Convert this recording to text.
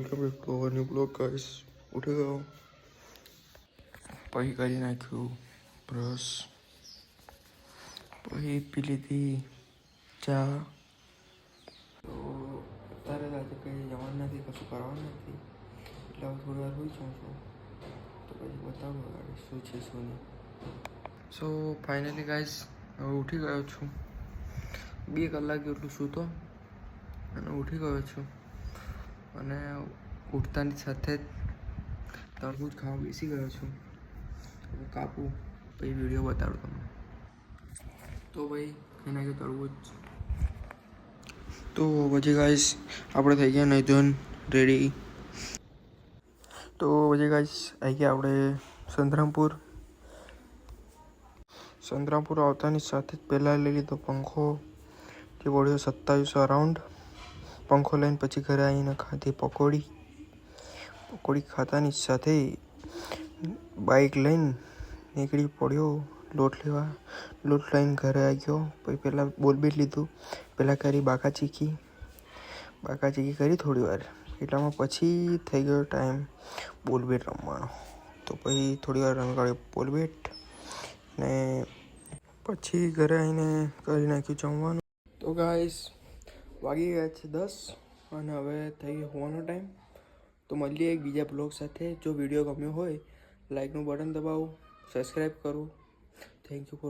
Welcome back to our new blog guys. ઉઠી ગયો, પછી કરી નાખ્યું બ્રશ, પછી પી લીધી ચા. તો અત્યારે આજે કંઈ જવાનું નથી, કશું કરવાનું નથી, એટલે હવે થોડી વાર હોઈ જાઉં છું. તો પછી બતાવું આગળ શું છે શું નહીં. સો ફાઇનલી ગાઈસ હવે ઉઠી ગયો છું. 2 કલાક જેટલું સૂતો અને ઉઠી ગયો છું. અને ઉઠતાની સાથે જ તરબૂચ ખાવા બેસી ગયો છું. હવે કાપું પછી વિડીયો બતાડું તમને. તો ભાઈ એના કે તરબૂચ. તો પછી ગાઈસ આપણે થઈ ગયા નહીં ધોઈને રેડી. તો પછી ગાઈસ આવી ગયા આપણે સંતરામપુર આવતાની સાથે જ પહેલાં લઈ લીધો પંખો, જે પડ્યો 2700 અરાઉન્ડ. પંખો લઈને પછી ઘરે આવીને ખાધી પકોડી ખાતાની સાથે બાઇક લઈને નીકળી પડ્યો લોટ લેવા. લોટ લઈને ઘરે આવી ગયો. પછી પહેલાં બોલબીટ લીધું. પહેલાં કરી બાકાચીકી કરી થોડી વાર, એટલામાં પછી થઈ ગયો ટાઈમ બોલબીટ રમવાનો. તો પછી થોડી વાર રમગાડ્યો બોલબીટ ને પછી ઘરે આવીને કરી નાખ્યું જમવાનું. તો ગાઈસ વાગી ગયા છે 10 અને હવે થઈ ગયો હોવાનો ટાઈમ. તો મળીએ એક બીજા બ્લોગ સાથે. જો વિડીયો ગમ્યો હોય લાઇકનું બટન દબાવો, સબસ્ક્રાઈબ કરો. Thank you for